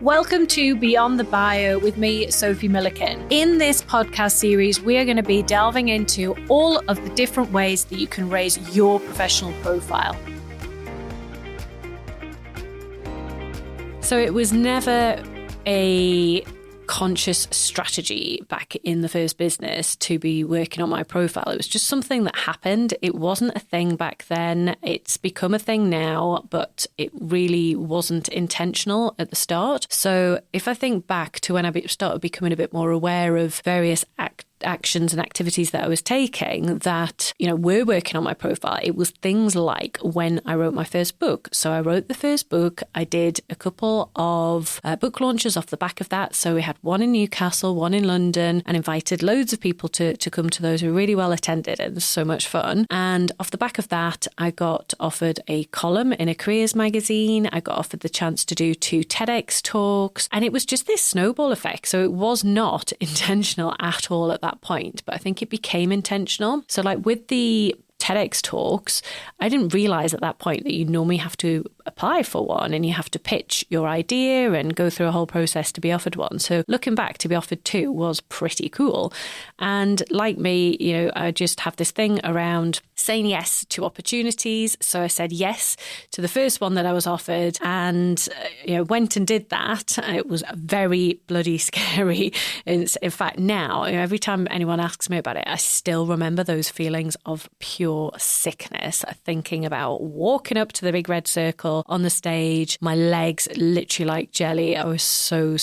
Welcome to Beyond the Bio with me, Sophie Milliken. In this podcast series, we are going to be delving into all of the different ways that you can raise your professional profile. So it was never a conscious strategy back in the first business to be working on my profile. It was just something that happened. It wasn't a thing back then. It's become a thing now, but it really wasn't intentional at the start. So if I think back to when I started becoming a bit more aware of various actions and activities that I was taking that, were working on my profile, it was things like when I wrote my first book. So I wrote the first book. I did a couple of book launches off the back of that. So we had one in Newcastle, one in London, and invited loads of people to come to those. Who were really well attended. It was so much fun. And off the back of that, I got offered a column in a careers magazine. I got offered the chance to do 2 TEDx talks. And it was just this snowball effect. So it was not intentional at all at that point, but I think it became intentional. So like with the TEDx talks, I didn't realize at that point that you normally have to apply for one and you have to pitch your idea and go through a whole process to be offered one. So looking back, to be offered 2 was pretty cool. And like me, I just have this thing around saying yes to opportunities. So I said yes to the first one that I was offered and, went and did that. It was very bloody scary. In fact, now, every time anyone asks me about it, I still remember those feelings of pure sickness, thinking about walking up to the big red circle on the stage, my legs literally like jelly. I was so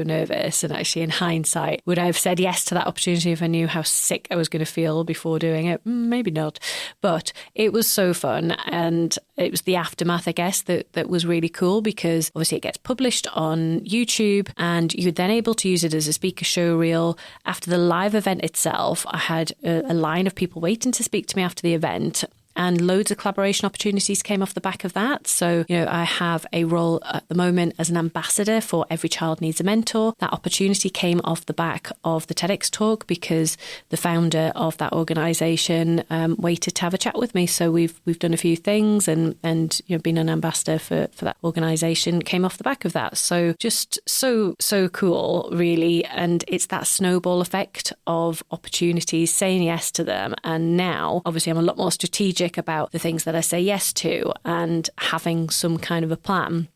nervous. And actually, in hindsight, would I have said yes to that opportunity if I knew how sick I was going to feel before doing it? Maybe not. But it was so fun. And it was the aftermath, I guess, that was really cool because obviously it gets published on YouTube and you're then able to use it as a speaker show reel. After the live event itself, I had a line of people waiting to speak to me after the event. And loads of collaboration opportunities came off the back of that. So, I have a role at the moment as an ambassador for Every Child Needs a Mentor. That opportunity came off the back of the TEDx talk because the founder of that organisation waited to have a chat with me. So we've done a few things and being an ambassador for that organisation came off the back of that. So just so cool, really. And it's that snowball effect of opportunities, saying yes to them. And now, obviously, I'm a lot more strategic about the things that I say yes to and having some kind of a plan.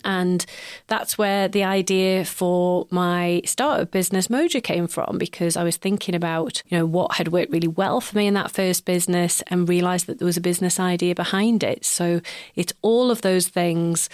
And that's where the idea for my startup business Moja came from, because I was thinking about, what had worked really well for me in that first business and realized that there was a business idea behind it. So it's all of those things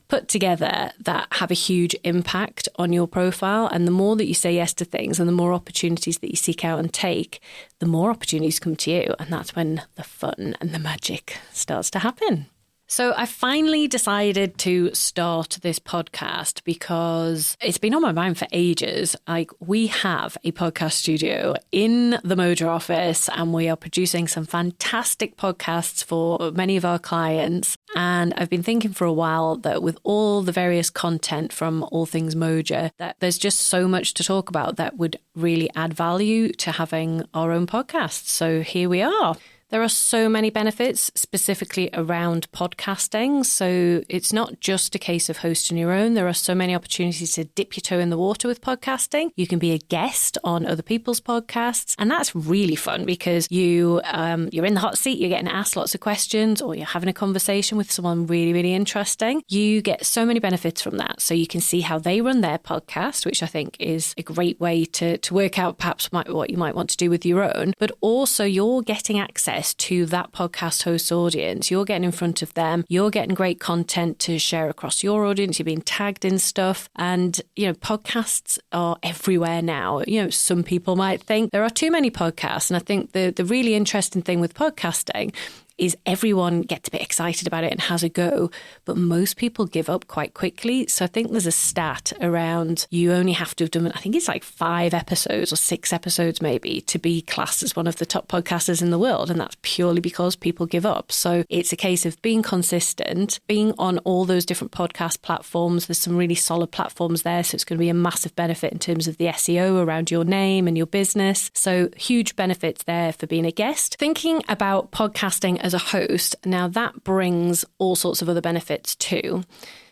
put together that have a huge impact on your profile. And the more that you say yes to things and the more opportunities that you seek out and take, the more opportunities come to you. And that's when the fun and the magic starts to happen. So I finally decided to start this podcast because it's been on my mind for ages. Like, we have a podcast studio in the Moja office and we are producing some fantastic podcasts for many of our clients. And I've been thinking for a while that with all the various content from All Things Moja, that there's just so much to talk about that would really add value to having our own podcast. So here we are. There are so many benefits specifically around podcasting. So it's not just a case of hosting your own. There are so many opportunities to dip your toe in the water with podcasting. You can be a guest on other people's podcasts. And that's really fun because you're in the hot seat, you're getting asked lots of questions, or you're having a conversation with someone really, really interesting. You get so many benefits from that. So you can see how they run their podcast, which I think is a great way to work out perhaps what you might want to do with your own. But also you're getting access to that podcast host's audience. You're getting in front of them. You're getting great content to share across your audience. You're being tagged in stuff. And, podcasts are everywhere now. Some people might think there are too many podcasts. And I think the really interesting thing with podcasting is everyone gets a bit excited about it and has a go, but most people give up quite quickly. So I think there's a stat around you only have to have done, I think it's like 5 episodes or 6 episodes maybe to be classed as one of the top podcasters in the world. And that's purely because people give up. So it's a case of being consistent, being on all those different podcast platforms. There's some really solid platforms there. So it's going to be a massive benefit in terms of the SEO around your name and your business. So huge benefits there for being a guest. Thinking about podcasting as a host, now that brings all sorts of other benefits too.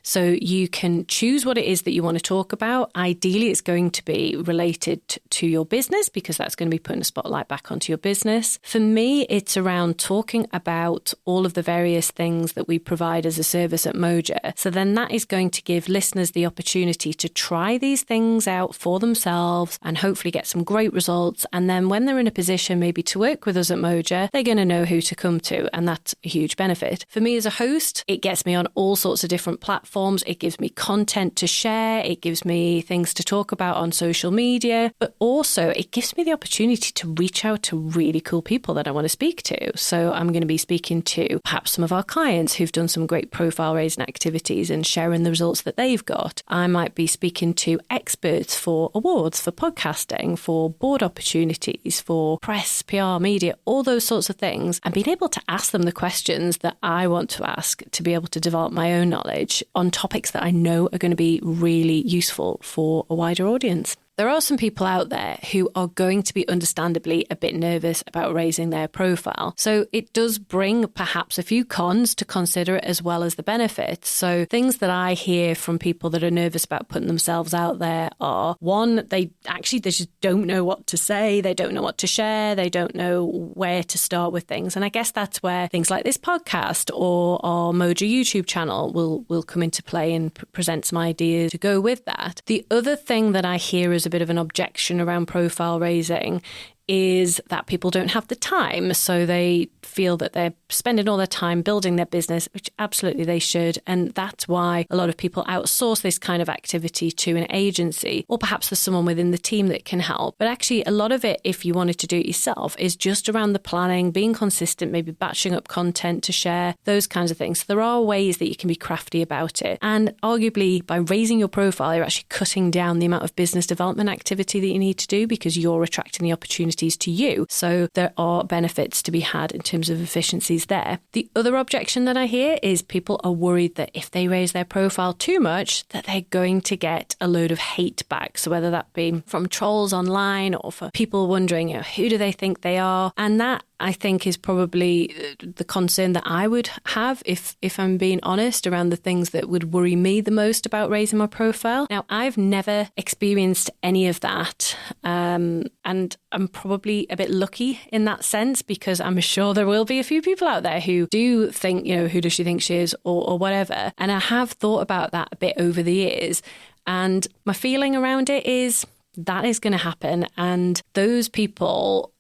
So you can choose what it is that you want to talk about. Ideally, it's going to be related to your business because that's going to be putting a spotlight back onto your business. For me, it's around talking about all of the various things that we provide as a service at Moja. So then that is going to give listeners the opportunity to try these things out for themselves and hopefully get some great results. And then when they're in a position maybe to work with us at Moja, they're going to know who to come to. And that's a huge benefit. For me as a host, it gets me on all sorts of different platforms. It gives me content to share. It gives me things to talk about on social media, but also it gives me the opportunity to reach out to really cool people that I want to speak to. So I'm going to be speaking to perhaps some of our clients who've done some great profile raising activities and sharing the results that they've got. I might be speaking to experts for awards, for podcasting, for board opportunities, for press, PR, media, all those sorts of things, and being able to ask them the questions that I want to ask to be able to develop my own knowledge on topics that I know are going to be really useful for a wider audience. There are some people out there who are going to be understandably a bit nervous about raising their profile. So it does bring perhaps a few cons to consider as well as the benefits. So things that I hear from people that are nervous about putting themselves out there are, one, they just don't know what to say. They don't know what to share. They don't know where to start with things. And I guess that's where things like this podcast or our Moja YouTube channel will come into play and present some ideas to go with that. The other thing that I hear is a bit of an objection around profile raising is that people don't have the time. So they feel that they're spending all their time building their business, which absolutely they should. And that's why a lot of people outsource this kind of activity to an agency, or perhaps there's someone within the team that can help. But actually, a lot of it, if you wanted to do it yourself, is just around the planning, being consistent, maybe batching up content to share, those kinds of things. So there are ways that you can be crafty about it. And arguably, by raising your profile, you're actually cutting down the amount of business development activity that you need to do because you're attracting the opportunities to you. So there are benefits to be had in terms of efficiencies there. The other objection that I hear is people are worried that if they raise their profile too much, that they're going to get a load of hate back. So whether that be from trolls online or for people wondering, who do they think they are? And that, I think, is probably the concern that I would have if I'm being honest around the things that would worry me the most about raising my profile. Now, I've never experienced any of that. And I'm probably a bit lucky in that sense because I'm sure there will be a few people out there who do think, who does she think she is or whatever. And I have thought about that a bit over the years. And my feeling around it is that is going to happen. And those people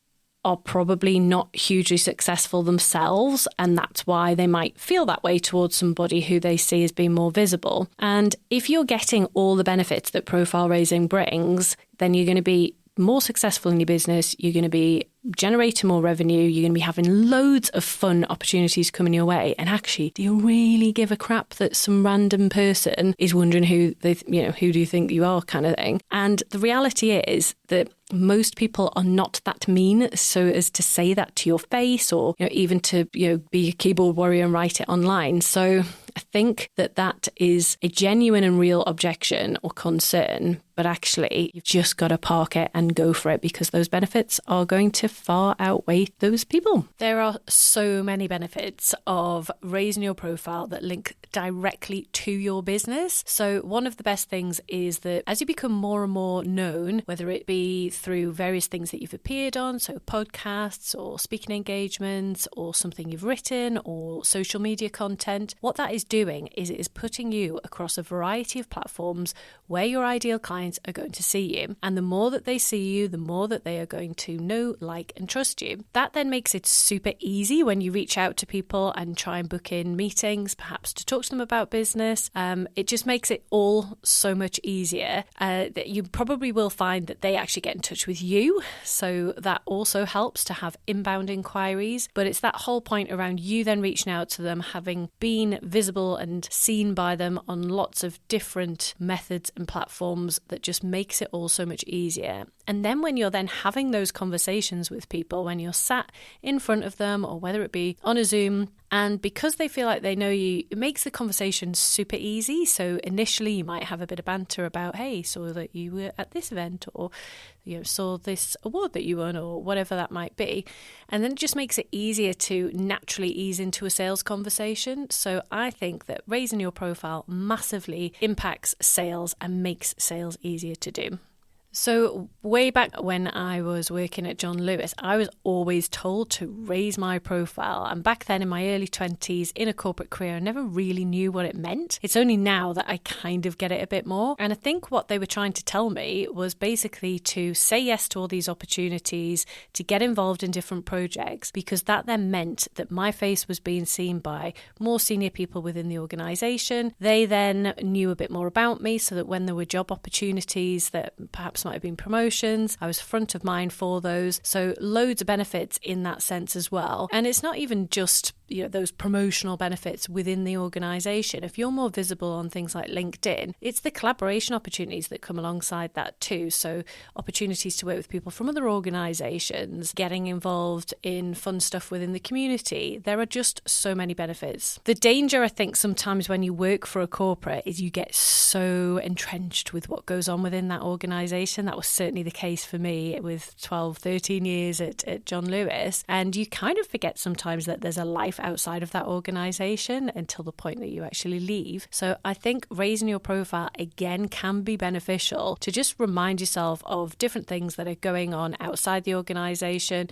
are probably not hugely successful themselves, and that's why they might feel that way towards somebody who they see as being more visible. And if you're getting all the benefits that profile raising brings, then you're going to be more successful in your business, you're going to be generating more revenue, you're going to be having loads of fun opportunities coming your way. And actually, do you really give a crap that some random person is wondering who do you think you are kind of thing? And the reality is that most people are not that mean so as to say that to your face or even to be a keyboard warrior and write it online. So I think that is a genuine and real objection or concern, but actually you've just got to park it and go for it because those benefits are going to far outweigh those people. There are so many benefits of raising your profile that link directly to your business. So one of the best things is that as you become more and more known, whether it be through various things that you've appeared on, so podcasts or speaking engagements or something you've written or social media content, what that is doing is it is putting you across a variety of platforms where your ideal clients are going to see you. And the more that they see you, the more that they are going to know, like, and trust you. That then makes it super easy when you reach out to people and try and book in meetings, perhaps to talk to them about business. It just makes it all so much easier. That you probably will find that they actually get in touch with you. So that also helps to have inbound inquiries. But it's that whole point around you then reaching out to them, having been visible and seen by them on lots of different methods and platforms that just makes it all so much easier. And then when you're then having those conversations with people, when you're sat in front of them, or whether it be on a Zoom, and because they feel like they know you, it makes the conversation super easy. So initially you might have a bit of banter about, hey, saw that you were at this event, or saw this award that you won, or whatever that might be. And then it just makes it easier to naturally ease into a sales conversation. So I think that raising your profile massively impacts sales and makes sales easier to do. So way back when I was working at John Lewis, I was always told to raise my profile. And back then in my early 20s in a corporate career, I never really knew what it meant. It's only now that I kind of get it a bit more. And I think what they were trying to tell me was basically to say yes to all these opportunities, to get involved in different projects, because that then meant that my face was being seen by more senior people within the organisation. They then knew a bit more about me, so that when there were job opportunities that perhaps might have been promotions, I was front of mind for those. So loads of benefits in that sense as well. And it's not even just those promotional benefits within the organisation. If you're more visible on things like LinkedIn, it's the collaboration opportunities that come alongside that too. So opportunities to work with people from other organisations, getting involved in fun stuff within the community. There are just so many benefits. The danger, I think, sometimes when you work for a corporate is you get so entrenched with what goes on within that organisation. That was certainly the case for me with 12, 13 years at John Lewis. And you kind of forget sometimes that there's a life outside of that organisation until the point that you actually leave. So I think raising your profile again can be beneficial to just remind yourself of different things that are going on outside the organisation.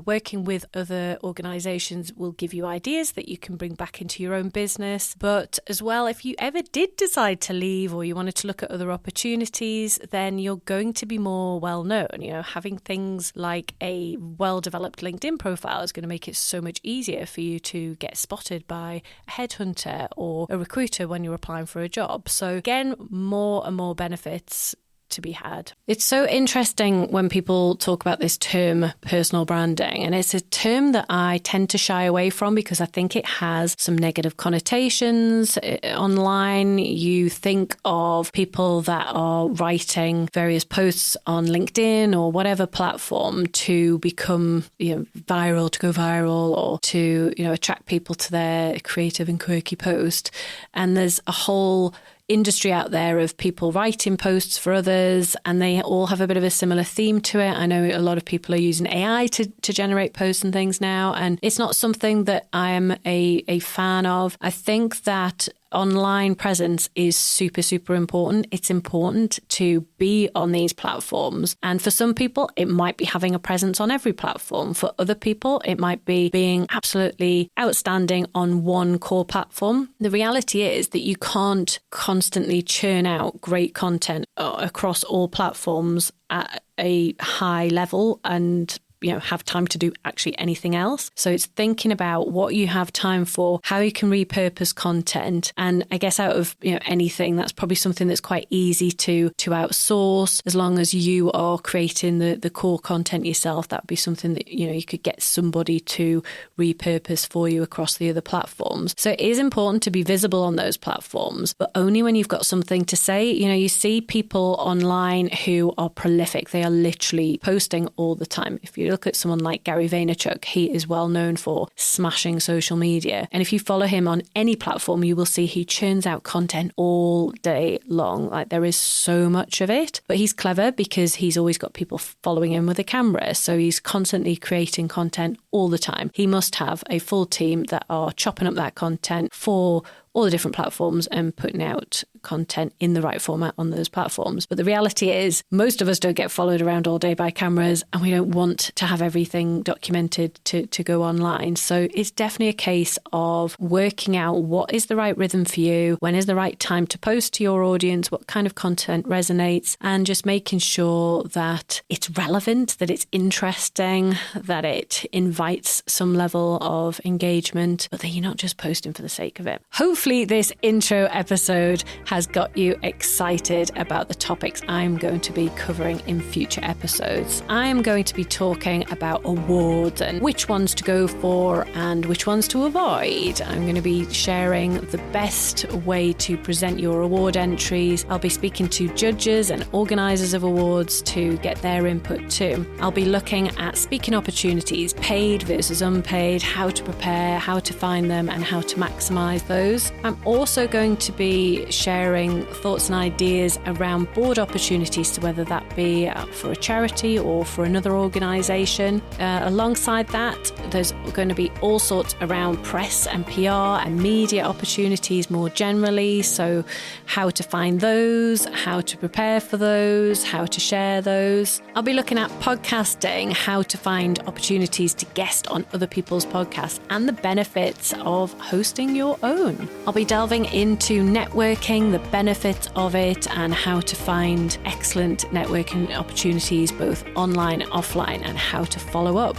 Working with other organisations will give you ideas that you can bring back into your own business. But as well, if you ever did decide to leave or you wanted to look at other opportunities, then you're going to be more well known. Having things like a well-developed LinkedIn profile is going to make it so much easier for you to get spotted by a headhunter or a recruiter when you're applying for a job. So again, more and more benefits to be had. It's so interesting when people talk about this term personal branding, and it's a term that I tend to shy away from because I think it has some negative connotations online. You think of people that are writing various posts on LinkedIn or whatever platform to become viral, to go viral, or to attract people to their creative and quirky post. And there's a whole industry out there of people writing posts for others, and they all have a bit of a similar theme to it. I know a lot of people are using AI to generate posts and things now, and it's not something that I am a fan of. I think that online presence is super, super important. It's important to be on these platforms. And for some people, it might be having a presence on every platform. For other people, it might be being absolutely outstanding on one core platform. The reality is that you can't constantly churn out great content across all platforms at a high level and have time to do actually anything else. So it's thinking about what you have time for, how you can repurpose content. And I guess out of anything, that's probably something that's quite easy to outsource. As long as you are creating the core content yourself, that would be something that you could get somebody to repurpose for you across the other platforms. So it is important to be visible on those platforms, but only when you've got something to say. You see people online who are prolific. They are literally posting all the time. If you look at someone like Gary Vaynerchuk, he is well known for smashing social media. And if you follow him on any platform, you will see he churns out content all day long. Like, there is so much of it, but he's clever because he's always got people following him with a camera. So he's constantly creating content all the time. He must have a full team that are chopping up that content for all the different platforms and putting out content in the right format on those platforms. But the reality is most of us don't get followed around all day by cameras, and we don't want to have everything documented to go online. So it's definitely a case of working out what is the right rhythm for you, when is the right time to post to your audience, what kind of content resonates, and just making sure that it's relevant, that it's interesting, that it invites some level of engagement, but that you're not just posting for the sake of it. Hopefully hopefully this intro episode has got you excited about the topics I'm going to be covering in future episodes. I'm going to be talking about awards and which ones to go for and which ones to avoid. I'm going to be sharing the best way to present your award entries. I'll be speaking to judges and organisers of awards to get their input too. I'll be looking at speaking opportunities, paid versus unpaid, how to prepare, how to find them and how to maximise those. I'm also going to be sharing thoughts and ideas around board opportunities, so whether that be for a charity or for another organisation. Alongside that, there's going to be all sorts around press and PR and media opportunities more generally. So how to find those, how to prepare for those, how to share those. I'll be looking at podcasting, how to find opportunities to guest on other people's podcasts and the benefits of hosting your own. I'll be delving into networking, the benefits of it, and how to find excellent networking opportunities both online and offline, and how to follow up.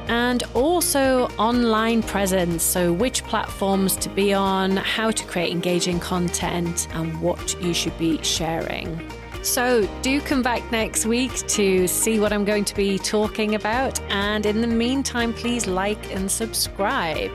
And also online presence, so which platforms to be on, how to create engaging content, and what you should be sharing. So do come back next week to see what I'm going to be talking about. And in the meantime, please like and subscribe.